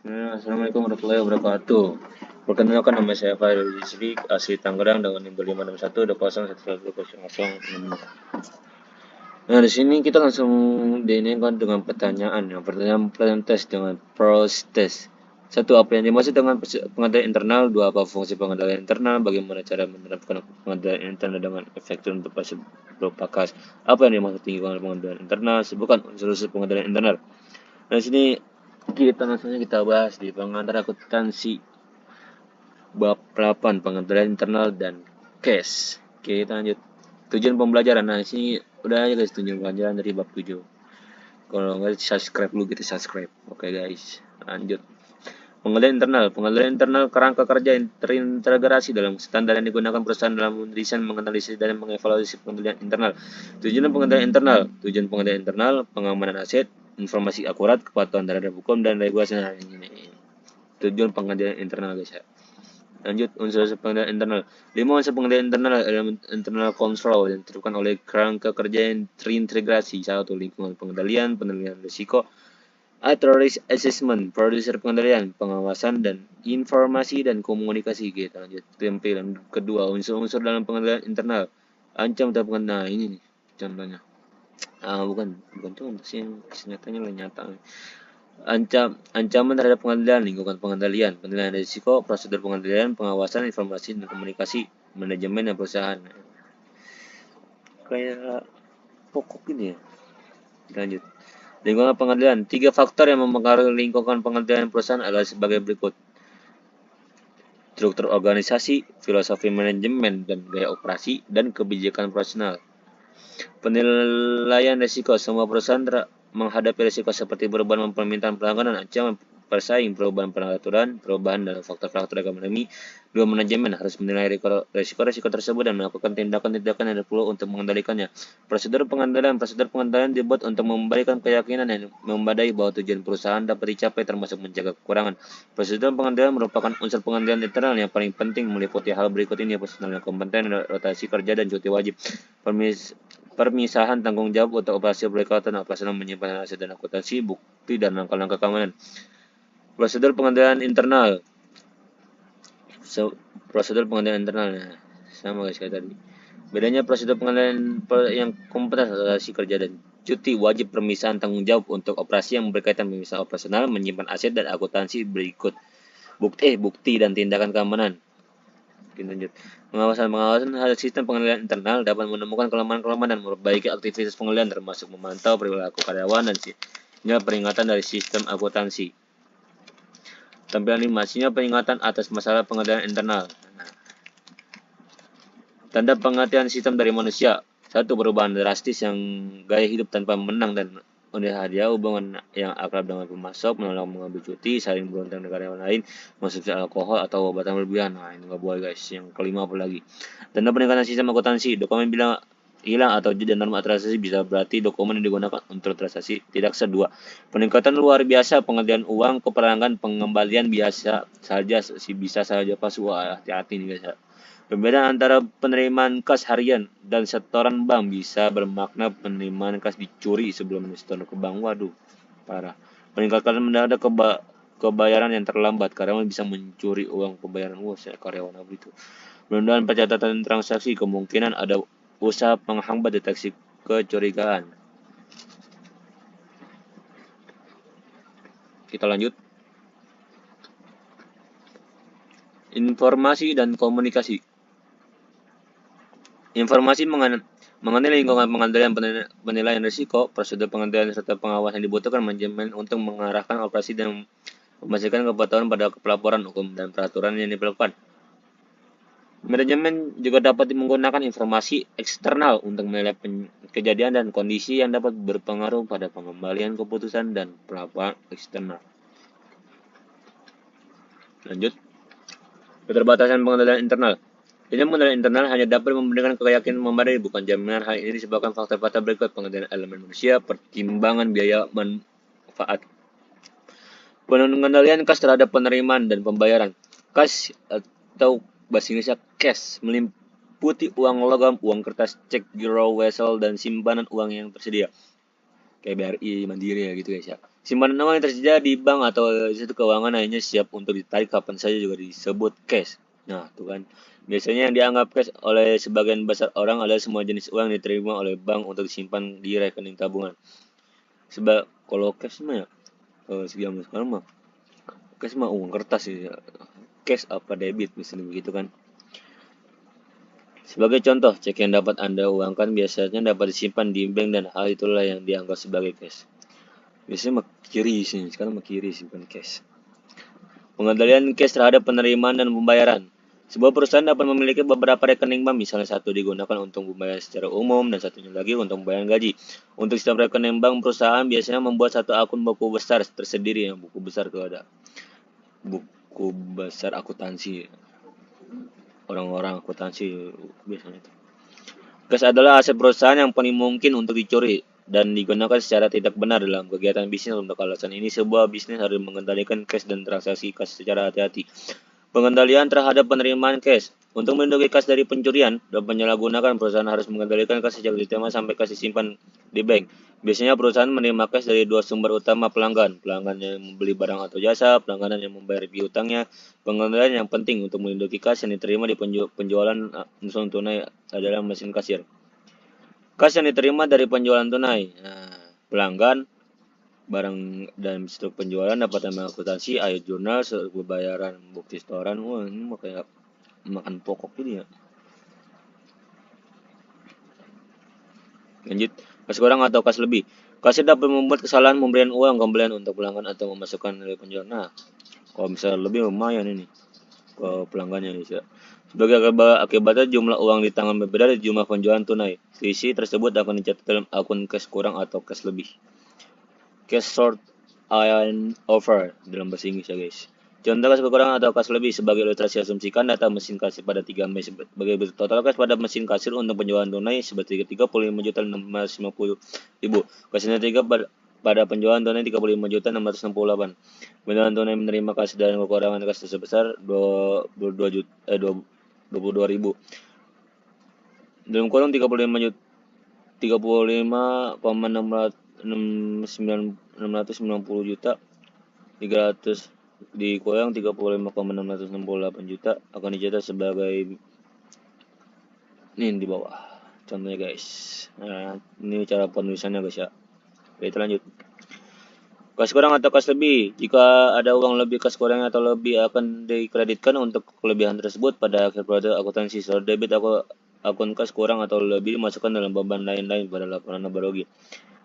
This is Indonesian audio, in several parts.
Assalamualaikum warahmatullahi wabarakatuh. Perkenalkan nama saya Fahrul Yusri, asli Tangerang dengan NIM 561201100. Nah, di sini kita langsung diinginkan dengan pertanyaan. Yang pertanyaan tes dengan pros test. Satu, apa yang dimaksud dengan pengendalian internal? Dua, apa fungsi pengendalian internal? Bagaimana cara menerapkan pengendalian internal dengan efektif untuk berupa kas? Apa yang dimaksud dengan pengendalian internal? Sebutkan unsur-unsur pengendalian internal. Nah, di sini kita bahas di pengantar akuntansi bab 8 pengendalian internal dan cash. Oke, kita lanjut. Tujuan pembelajaran. Nah, sini udah aja guys tujuan pembelajaran dari bab 7. Kalau nggak subscribe dulu kita subscribe. Oke guys, lanjut. Pengendalian internal. Pengendalian internal kerangka kerja terintegrasi dalam standar yang digunakan perusahaan dalam mendesain, menganalisis, dan mengevaluasi pengendalian internal. Tujuan pengendalian internal. Tujuan pengendalian internal, pengamanan aset, informasi akurat, kepatuhan terhadap hukum dan regulasi. Nah, ini tujuan pengendalian internal guys ya. Lanjut, unsur pengendalian internal. 5 unsur pengendalian internal, elemen internal control yang ditentukan oleh kerangka kerja yang terintegrasi. Satu, lingkungan pengendalian, penilaian risiko, atau risk assessment, produser pengendalian, pengawasan dan informasi dan komunikasi. Kita lanjut. Tampilan kedua, unsur-unsur dalam pengendalian internal. Ancam atau pengendalian. Nah, ini nih contohnya. Bukan contoh sih, nyatanya lah nyata. Ancaman terhadap pengendalian, lingkungan pengendalian, penilaian risiko, prosedur pengendalian, pengawasan, informasi dan komunikasi, manajemen dan perusahaan. Kayak pokok ini ya. Lanjut. Lingkungan pengendalian. 3 faktor yang mempengaruhi lingkungan pengendalian perusahaan adalah sebagai berikut. Struktur organisasi, filosofi manajemen dan gaya operasi, dan kebijakan operasional. Penilaian risiko. Semua perusahaan menghadapi risiko seperti perubahan permintaan pelanggan, ancaman persaing, perubahan peraturan, perubahan dalam faktor-faktor ekonomi. Dua, manajemen harus menilai risiko-risiko tersebut dan melakukan tindakan-tindakan yang perlu untuk mengendalikannya. Prosedur pengendalian dibuat untuk memberikan keyakinan yang memadai bahwa tujuan perusahaan dapat dicapai termasuk menjaga kekurangan. Prosedur pengendalian merupakan unsur pengendalian internal yang paling penting meliputi hal berikut ini: personal yang kompeten, rotasi kerja, dan cuti wajib. Permisahan tanggung jawab untuk operasi berkaitan operasional, menyimpan aset dan akuntansi, bukti dan langkah-langkah keamanan. Prosedur pengendalian internal. Prosedur pengendalian internal sama guys kayak tadi. Bedanya prosedur pengendalian yang kompeten operasi kerja dan cuti wajib, permisahan tanggung jawab untuk operasi yang berkaitan pemisahan operasional, menyimpan aset dan akuntansi berikut. Bukti dan tindakan keamanan. Lanjut. Pengawasan hasil sistem pengendalian internal dapat menemukan kelemahan-kelemahan dan memperbaiki aktivitas pengendalian termasuk memantau perilaku karyawan dan sinyal peringatan dari sistem akuntansi. Tampilan 5, sinyal peringatan atas masalah pengendalian internal. Tanda pengertian sistem dari manusia. Satu, perubahan drastis yang gaya hidup tanpa menang dan hadiah, hubungan yang akrab dengan pemasok, menolak mengambil cuti, saling berontak dengan karyawan lain, konsumsi alkohol atau obatan berlebihan. Nah, ini nggak boleh guys. Yang kelima apa lagi? Tanda peningkatan sistem akuntansi. Dokumen bilang hilang atau jeda norma transaksi bisa berarti dokumen yang digunakan untuk transaksi tidak sedua. Peningkatan luar biasa, pengertian uang, keperangan, pengembalian biasa saja, bisa saja pas. Wah, hati-hati nih guys. Perbedaan antara penerimaan kas harian dan setoran bank bisa bermakna penerimaan kas dicuri sebelum disetoran ke bank. Waduh, parah. Peningkatan mendadak kebayaran yang terlambat. Karyawan bisa mencuri uang pembayaran. Wah, saya karyawan apa itu? Penundaan pencatatan transaksi. Kemungkinan ada usaha penghambat deteksi kecurigaan. Kita lanjut. Informasi dan komunikasi. Informasi mengenai lingkungan pengendalian, penilaian risiko, prosedur pengendalian serta pengawasan dibutuhkan manajemen untuk mengarahkan operasi dan memastikan kepatuhan pada pelaporan hukum dan peraturan yang diperlukan. Manajemen juga dapat menggunakan informasi eksternal untuk menilai kejadian dan kondisi yang dapat berpengaruh pada pengembalian keputusan dan pelaporan eksternal. Lanjut. Keterbatasan pengendalian internal. Sistem pengendalian internal hanya dapat memberikan keyakinan memadai, bukan jaminan. Hal ini disebabkan faktor-faktor berikut: pengendalian elemen manusia, pertimbangan biaya manfaat. Pengendalian kas terhadap penerimaan dan pembayaran. Kas atau bahasa Inggrisnya cash meliputi uang logam, uang kertas, cek, giro, wesel, dan simpanan uang yang tersedia. kayak BRI, Mandiri ya gitu guys ya. Simpanan uang yang tersedia di bank atau institusi keuangan hanya siap untuk ditarik kapan saja juga disebut cash. Nah, tuh kan. Biasanya yang dianggap cash oleh sebagian besar orang adalah semua jenis uang yang diterima oleh bank untuk disimpan di rekening tabungan. Sebab kalau cash mah ya, sekian sekarang mah cash mah uang kertas ya. Cash apa debit misalnya begitu kan. Sebagai contoh, cek yang dapat Anda uangkan biasanya dapat disimpan di bank dan hal itulah yang dianggap sebagai cash. Biasanya mah kiri sih, sekarang mah kiri simpan cash. Pengendalian cash terhadap penerimaan dan pembayaran. Sebuah perusahaan dapat memiliki beberapa rekening bank, misalnya satu digunakan untuk pembayaran secara umum dan satunya lagi untuk pembayaran gaji. Untuk setiap rekening bank, perusahaan biasanya membuat satu akun buku besar tersendiri. Yang buku besar itu ada buku besar akuntansi, orang-orang akuntansi biasanya itu. Cash adalah aset perusahaan yang paling mungkin untuk dicuri dan digunakan secara tidak benar dalam kegiatan bisnis. Untuk alasan ini, sebuah bisnis harus mengendalikan cash dan transaksi cash secara hati-hati. Pengendalian terhadap penerimaan cash. Untuk melindungi cash dari pencurian dan penyalahgunaan, perusahaan harus mengendalikan cash sejak diterima sampai cash disimpan di bank. Biasanya perusahaan menerima cash dari dua sumber utama pelanggan. Pelanggan yang membeli barang atau jasa, pelanggan yang membayar piutangnya. Pengendalian yang penting untuk melindungi cash yang diterima di penjualan langsung tunai adalah mesin kasir. Cash yang diterima dari penjualan tunai. Nah, pelanggan, barang dan stok penjualan dapat tambah akuntansi, ayo jurnal, pembayaran, bukti setoran. Wah, ini mah kayak makan pokok ini ya. Lanjut, kas kurang atau kas lebih. Kasir dapat membuat kesalahan memberikan uang kembalian untuk pelanggan atau memasukkan nilai penjualan. Nah, kalau misalnya lebih lumayan ini ke pelanggannya ini. Sebagai akibatnya jumlah uang di tangan berbeda dari jumlah penjualan tunai. Selisih tersebut akan dicatat dalam akun kas kurang atau kas lebih. Cash short and over dalam bahasa Inggris ya guys. Contoh kas kekurangan atau kas lebih sebagai ilustrasi, asumsikan data mesin kasir pada 3 Mei sebagai berikut. Total kas pada mesin kasir untuk penjualan tunai sebesar 35.650.000. Kasnya 3 pada penjualan tunai 35.668. Penjualan tunai menerima kas dan kekurangan kas sebesar 22.000. Dalam kurung 35,690 juta 300 dikurang 35,668 juta akan dicatat sebagai ini di bawah contohnya guys. Nah, ini cara penulisannya guys ya. Oke, kita lanjut. Kas kurang atau kas lebih. Jika ada uang lebih, kas kurang atau lebih akan dikreditkan untuk kelebihan tersebut pada akhir periode akuntansi. Saldo debit akun kas kurang atau lebih dimasukkan dalam beban lain-lain pada laporan laba rugi.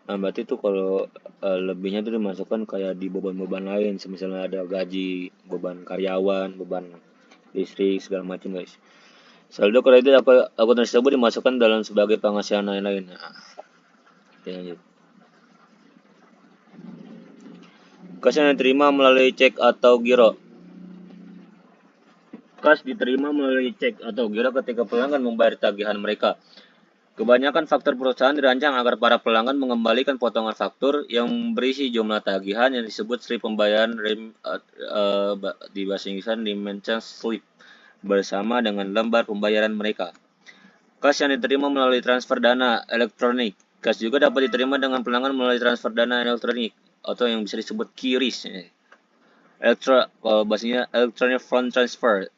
Nah, berarti itu kalau lebihnya itu dimasukkan kayak di beban-beban lain, misalnya ada gaji, beban karyawan, beban listrik, segala macam guys. Saldo kredit akun tersebut dimasukkan dalam sebagai penghasilan lain-lain. Nah, lanjut. Kas yang diterima melalui cek atau giro. Kas diterima melalui cek atau giro ketika pelanggan membayar tagihan mereka. Kebanyakan faktur perusahaan dirancang agar para pelanggan mengembalikan potongan faktur yang berisi jumlah tagihan yang disebut slip pembayaran di bahasa Inggris remittance slip bersama dengan lembar pembayaran mereka. Kas yang diterima melalui transfer dana elektronik. Kas juga dapat diterima dengan pelanggan melalui transfer dana elektronik atau yang bisa disebut QRIS. Bahasanya Electronic Fund Transfer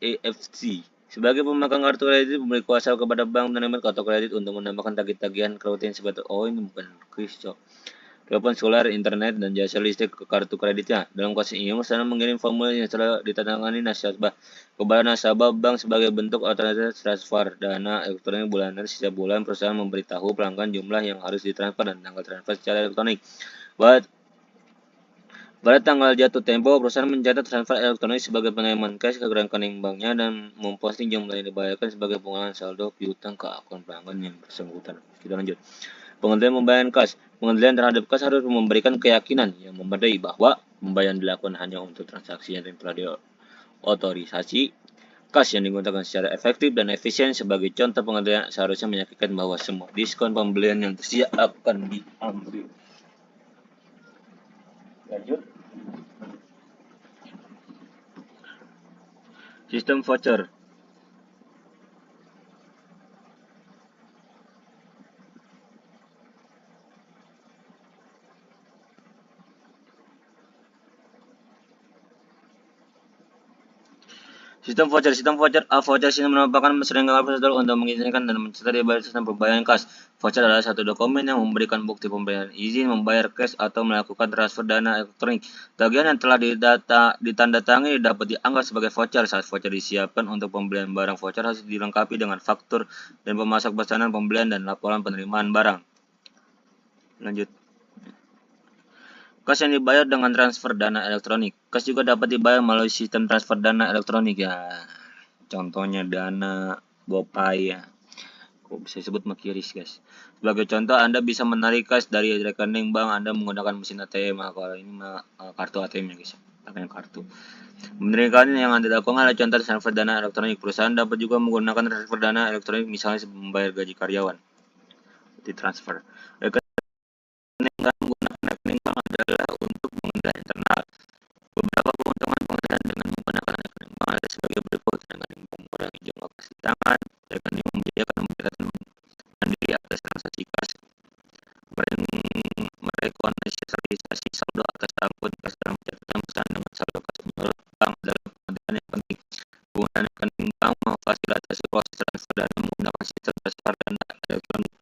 (EFT). Sebagai pemegang kartu kredit, memberi kuasa kepada bank menerima kartu kredit untuk menambahkan tagih-tagihan rutin seperti ini bukan kris, telepon seluler, internet, dan jasa listrik ke kartu kreditnya. Dalam kasus ini, perusahaan mengirim formulir yang telah ditandatangani nasabah kepada nasabah bank sebagai bentuk alternatif transfer dana elektronik bulanan. Setiap bulan, perusahaan memberitahu pelanggan jumlah yang harus ditransfer dan tanggal transfer secara elektronik. Pada tanggal jatuh tempo, perusahaan mencatat transfer elektronik sebagai penerimaan cash ke rekening banknya dan memposting jumlah yang dibayarkan sebagai pengulangan saldo piutang ke akun pelanggan yang bersangkutan. Kita lanjut. Pengendalian pembayaran kas. Pengendalian terhadap kas harus memberikan keyakinan yang memadai bahwa pembayaran dilakukan hanya untuk transaksi yang telah diotorisasi. Kas yang digunakan secara efektif dan efisien. Sebagai contoh, pengendalian seharusnya meyakinkan bahwa semua diskon pembelian yang tersedia akan diambil. Lanjut. Sistem voucher. Voucher ini merupakan serangkaian prosedur untuk mengizinkan dan mencatat di balik sistem pembayaran kas. Voucher adalah satu dokumen yang memberikan bukti pemberian izin membayar cash atau melakukan transfer dana elektronik. Tagihan yang telah ditandatangani dapat dianggap sebagai voucher. Saat voucher disiapkan untuk pembelian barang, voucher harus dilengkapi dengan faktur dan pemasok pesanan pembelian dan laporan penerimaan barang. Lanjut. Kas yang dibayar dengan transfer dana elektronik. Kas juga dapat dibayar melalui sistem transfer dana elektronik ya. Contohnya Dana, GoPay ya. Kok bisa disebut Makiris guys. Sebagai contoh, Anda bisa menarik kas dari rekening bank Anda menggunakan mesin ATM. Kalau ini kartu ATM ya guys. Pakai kartu. Menerima yang Anda lakukan adalah contoh transfer dana elektronik. Perusahaan dapat juga menggunakan transfer dana elektronik misalnya membayar gaji karyawan. Ditransfer. Rekening menggunakan rekening bank adalah untuk pengendalian internal. Beberapa keuntungan pengendalian dengan menggunakan rekening bank ada sebagai berikut. Rekening bank mengurangi jumlah kas di tangan. Rekening menyediakan pencatatan mandiri atas transaksi kas. Merekonsilisasi saldo atas akun kas dalam pencatatan pesan dengan saldo kas menurut bank adalah pengendalian yang penting. Penggunaan rekening bank memfasilitasi proses transfer dana menggunakan sistem transfer dana elektronik.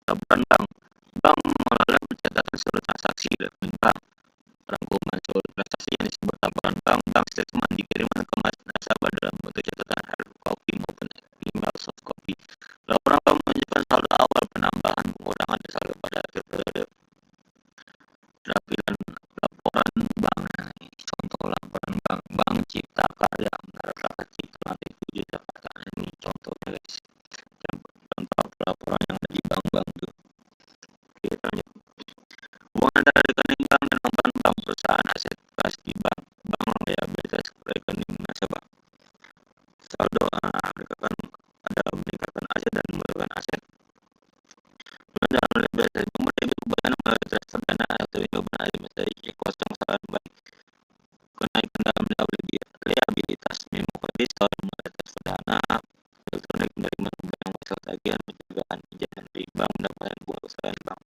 Laporan bank. Bank mengelola pencatatan seluruh transaksi rekening bank. Rangkuman seluruh transaksi yang disebut laporan bank. Bank statement dikirimkan ke nasabah dalam bentuk catatan hard copy maupun email soft copy. Laporan bank menunjukkan saldo awal, penambahan, pengurangan, dan saldo pada akhir periode. Tampilan laporan bank. Contoh laporan bank. Bank Cipta Karya Menara Rakyat Cipta lantai 7 Jakarta. Ini contohnya guys. Contoh laporan yang ada di bank-bank tuh. Oke, lanjut. Hubungan antara rekening bank dan laporan bank. Perusahaan aset kas di bank. Bank liabilitas rekening nasabah. Saldo meningkatkan aset dan menurunkan aset. Dalam liabilitas kemudian perubahan melalui transfer dana atau perubahan administrasi kosong saran baik. Kenaikan dalam liabilitas memo kredit tahun mulai transfer dana elektronik penerimaan barang masuk tagihan pencegahan pinjaman dari bank mendapatkan buah kesalahan bank.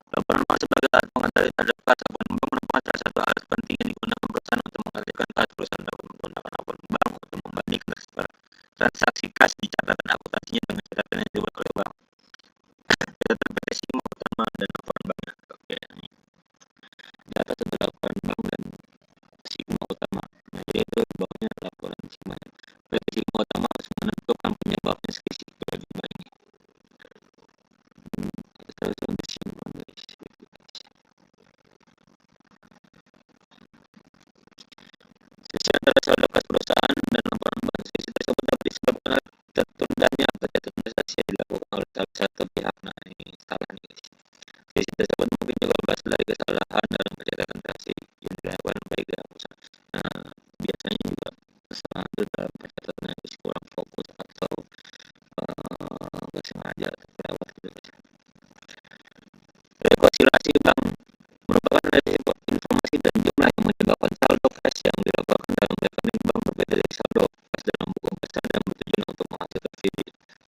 Laporan bank sebagai alat pengendali terhadap kas. Laporan bank merupakan salah satu alat penting yang digunakan perusahaan untuk mengendalikan kas. Perusahaan dapat menggunakan laporan bank untuk membandingkan transaksi kas di catatan akuntansinya dengan catatan yang dibuat oleh bank. Catatan PT Simo utama dan laporan banknya. Oke, data satu laporan bank dan Simo utama. Nah, jadi itu bawahnya laporan Simo. PT Simo utama harus menentukan penyebabnya selisih kedua jumlah ini. Selisih antara saldo kas perusahaan dan laporan bank. Selisih tersebut dapat disebabkan oleh tertundanya pencatatan transaksi yang dilakukan oleh salah satu pihak. Nah, ini salah nih guys. Selisih tersebut mungkin juga berasal dari kesalahan dalam pencatatan transaksi yang dilakukan baik dalam perusahaan. Nah, biasanya juga kesalahan itu dalam pencatatan yang kurang fokus atau nggak sengaja terlewat gitu guys. Rekonsiliasi bank merupakan informasi dan jumlah yang menyebabkan saldo kas yang dilaporkan dalam rekening bank berbeda dari saldo kas dalam buku pesan dan bertujuan untuk menghasilkan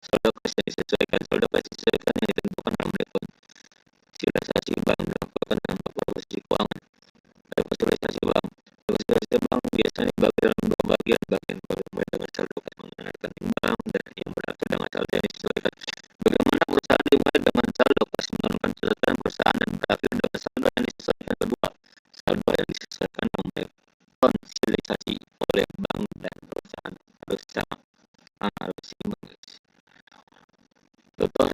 saldo kas yang disesuaikan. Saldo kas disesuaikan yang ditentukan dalam rekonsiliasi bank dilakukan dalam posisi keuangan. Rekonsiliasi bank biasanya dibagi dalam dua bagian. Bagian pertama dengan saldo kas mengenai rekening bank dan yang berakhir dengan saldo yang disesuaikan. Bagaimana perusahaan dimulai dengan saldo kas menurunkan catatan perusahaan dan berakhir dengan saldo yang disesuaikan. Kedua, saldo yang disesuaikan rekonsiliasi oleh bank dan perusahaan harus sama. Harus seimbang. Contoh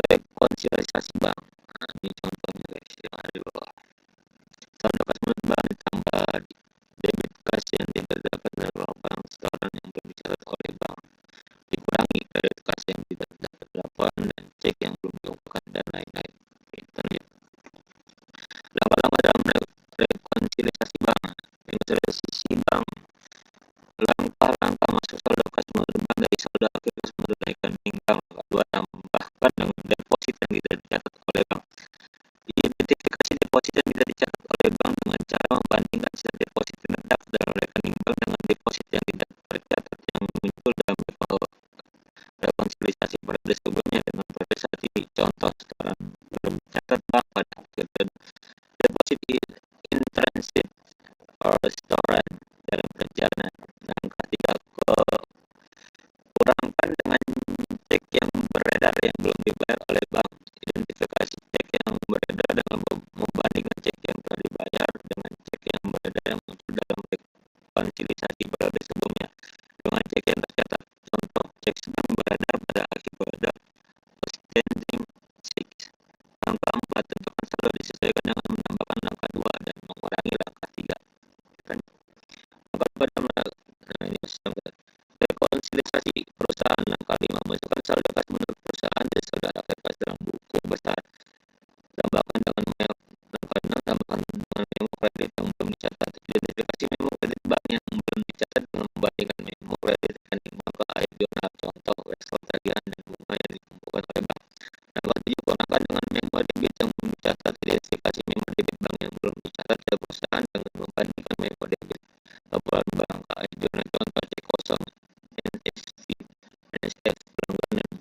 rekonsiliasi bank. Nah, ini contohnya guys yang ada di bawah. Saldo kas menurut bank ditambah debit kas yang tidak dapat dilaporkan bank, setoran yang belum dicatat oleh bank dikurangi, kredit kas yang tidak dapat laporan, dan cek yang belum dilakukan, dan lain-lain. Langkah-langkah dalam rekonsiliasi bank. Rekonsiliasi bank. Langkah-langkah masuk saldo kas menurut bank dari saldo akhir kas menurut rekening bank. Kedua, tambahkan dengan deposit yang tidak dicatat oleh bank. Identifikasi deposit yang tidak dicatat oleh bank dengan cara membandingkan sisa deposit yang terdapat dalam rekening bank dengan deposit yang tidak tercatat yang muncul dalam rekonsiliasi periode sebelumnya dengan periode saat ini. Contoh, setoran belum dicatat bank pada akhir deposit in transit or stock beredar yang belum dibayar oleh bank. Identifikasi cek yang beredar dengan membandingkan cek yang telah dibayar dengan cek yang beredar yang muncul dalam rekonsiliasi periode sebelumnya dengan cek yang tercatat. Contoh, cek sedang beredar pada akhir periode outstanding 6. Angka 4, tentukan saldo disesuaikan dengan menambahkan angka 2 dan mengurangi angka 3. Angka pada rekonsiliasi perusahaan. Langkah 5, masukkan saldo kas menurut perusahaan dan saldo akhir kas dalam buku besar. Tambahkan dengan langkah 6, tambahkan dengan memo kredit yang belum dicatat. Identifikasi memo kredit bank yang belum dicatat dengan membandingkan memo kredit rekening bank ke akhir jurnal. Contoh, wesel tagihan dan bunga yang dikumpulkan oleh bank. Langkah 7, gunakan dengan memo debit yang belum dicatat. Identifikasi memo debit bank yang belum dicatat oleh perusahaan dengan membandingkan memo debit laporan bank ke akhir jurnal. Contoh, cek kosong, NSF, pelanggaran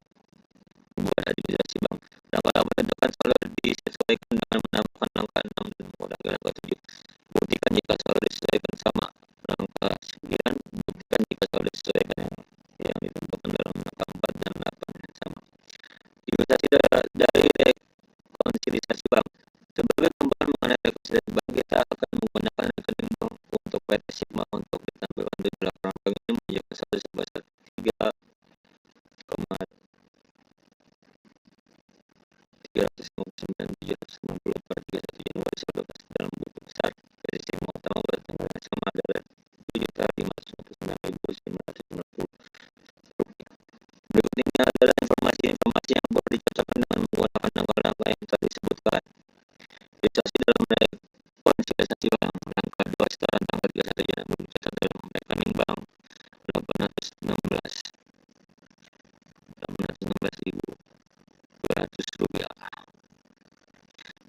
buat administrasi bank. Langkah 8, tentukan saldo disesuaikan dengan menambahkan angka 6 dan mengurangi angka 7. Buktikan jika saldo disesuaikan sama. Langkah 9, buktikan jika saldo disesuaikan yang ditentukan dalam langkah 4 dan 8 yang sama. Investasi dari rekonsiliasi bank. Sebagai tambahan mengenai rekonsiliasi bank, kita akan menggunakan rekening bank untuk PT Sigma untuk ditampilkan di laporan bank ini menunjukkan saldo sebesar 3,359.760 per 31 Januari saldo kas dalam buku besar PT Sigma utama bertanggal yang sama adalah Rp7.559.990. Berikut ini adalah informasi yang perlu dicocokkan dengan menggunakan langkah-langkah yang telah disebutkan. Investasi dalam rekonsiliasi bank. Langkah 2, setelah tanggal 31 Januari dicatat dalam rekening bank Rp816.200.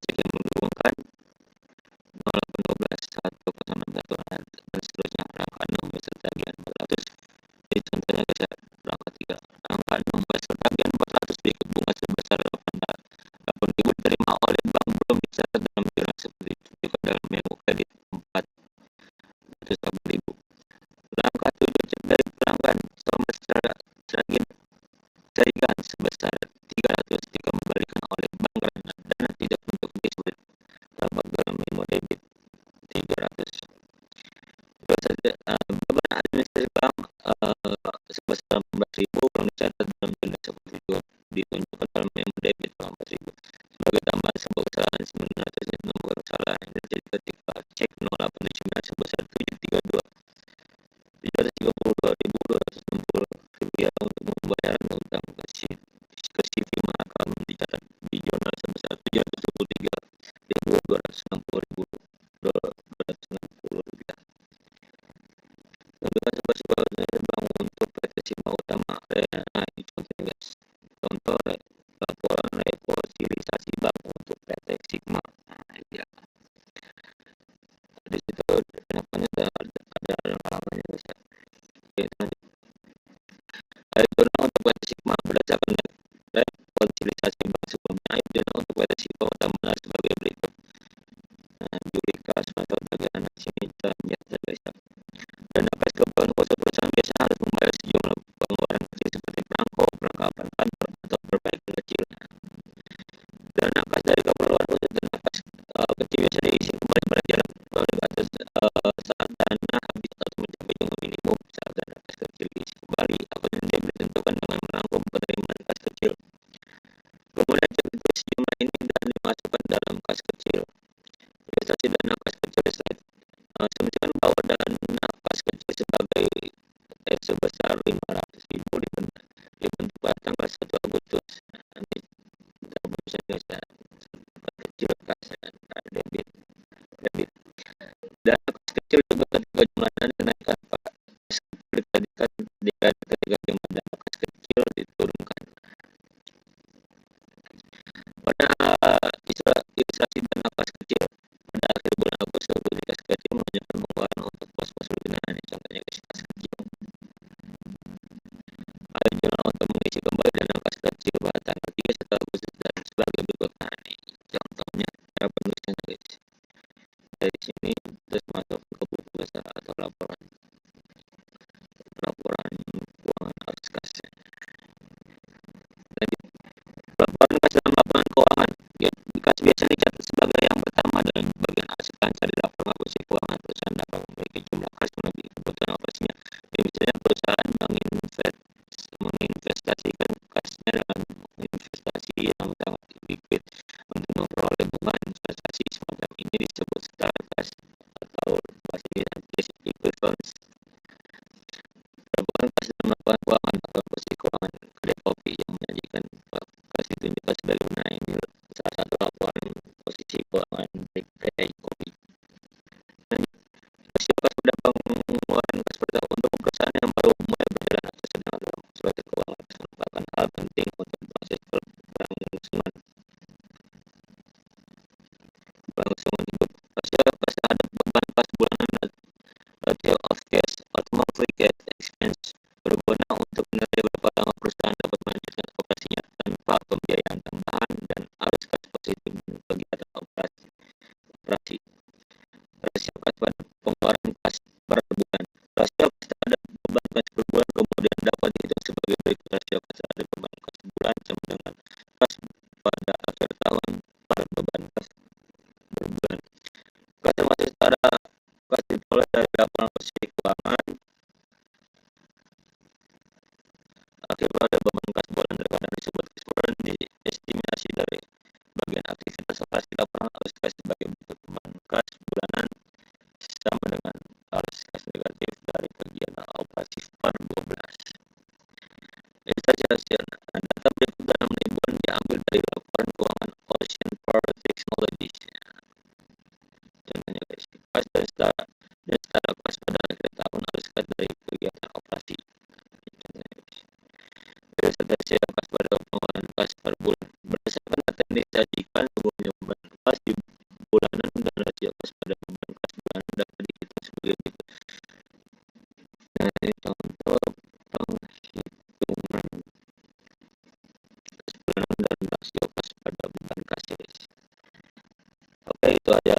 Cek yang menghubungkan 0812 1061 dan seterusnya. Langkah 6, wesel tagihan 400. Jadi contohnya guys ya, langkah 3. Angka 6, wesel tagihan 400 berikut bunga sebesar 8.000 diterima oleh bank belum dicatat dalam jurnal seperti ditunjukkan dalam memo kredit 400.000. Langkah 7, cek dari pelanggan selama jaringan sebesar 300 dikembalikan oleh bank karena dana tidak untuk disebut tampak dalam memo debit 300. Beban administrasi bank sebesar 18.000 belum dicatat dalam jurnal seperti ditunjukkan dalam memo debit 18.000. Sebagai tambahan sebuah kesalahan 900 dan nomor kesalahan yang terjadi ketika cek 0879 sebesar 732.260 rupiah untuk pembayaran utang ke CV Mahakam dicatat di jurnal sebesar 723.260 rupiah. Tentukan sebesar bank untuk PT Sigma utama. Nah, ini contohnya guys. Contoh laporan rekonsiliasi bank untuk PT Sigma. Nah, ya. Di situ ada halamannya guys ya. Air jurnal untuk PT Sigma berdasarkan rekonsiliasi bank sebelumnya. Air jurnal untuk PT Sigma utama sebagai berikut. Juli kas atau tagihan sini telah menyatakan guys ya. Dana kas keperluan khusus perusahaan biasa harus membayar sejumlah pengeluaran kecil seperti perangko, perlengkapan kantor atau perbaikan kecil. Dana kas dari keperluan khusus dana kas kecil biasa diisi kembali pada jalan atas saat dana habis atau mencapai jumlah minimum. Saat dana kas kecil diisi kembali, akun yang ditentukan dengan merangkum penerimaan kas kecil. Kemudian cek ditulis jumlah ini dan dimasukkan dalam kas kecil. Investasi dana kas kecil semestikan bahwa dana kas kecil sebagai sebesar 500.000 dibentuk pada tanggal 1 Agustus. Nanti kita bisa kecil kas debit kredit. Dana kas kecil juga ketika jumlah dana dinaikkan kas dikreditkan ketika jumlah dana kas kecil diturunkan. Pada ilustrasi dana kas kecil pada akhir bulan Agustus kas kecil menunjukkan pengeluaran untuk pos-pos rutinannya. Contohnya kas kecil. Air jurnal untuk mengisi kembali dana kas kecil pada tanggal 3 Agustus dan sebagai berikut. Nah, ini contohnya cara penulisannya guys. Dari sini terus masuk ke buku besar atau laporan. ditunjukkan sebagaimana ini salah satu laporan posisi keuangan PKI Kopi. Rasio kas pada pengeluaran kas pada untuk perusahaan yang baru mulai berjalan atau sedang dalam suatu keuangan merupakan hal penting untuk proses berlangsungan hidup. Rasio kas terhadap beban kas bulanan ratio of cash out monthly cash expense berguna untuk menilai berapa lama perusahaan dapat melanjutkan operasinya tanpa pembiayaan tambahan dan arus kas positif dan kegiatan operasi. Rasio kas pada pengeluaran kas per bulan. Rasio kas terhadap beban kas per bulan kemudian dapat dihitung sebagai berikut. Rasio kas terhadap beban kas bulan sama dengan kas pada akhir tahun per beban kas per bulan. Kas termasuk setara kas diperoleh dari laporan posisi keuangan akhir pada beban kas bulan. Terkadang disebut kas bulan diestimasi dari bagian aktivitas operasi laporan arus kas sebagai bentuk beban kas bulanan sama dengan arus kas negatif dari kegiatan operasi per 12. Ilustrasi data berikut dalam penipuan diambil dari laporan keuangan Ocean Power Technologies. Contohnya guys, kas dan setara kas pada akhir tahun arus kas dari kegiatan operasi. Contohnya guys, ilustrasi kas pada pengeluaran kas per bulan. Berdasarkan data yang disajikan sebelumnya, beban kas di bulanan dan rasio kas pada beban kas bulanan dapat dihitung sebagai berikut. Nah, ini contoh penghitungan kas bulanan dan rasio kas pada beban kas. Oke, itu aja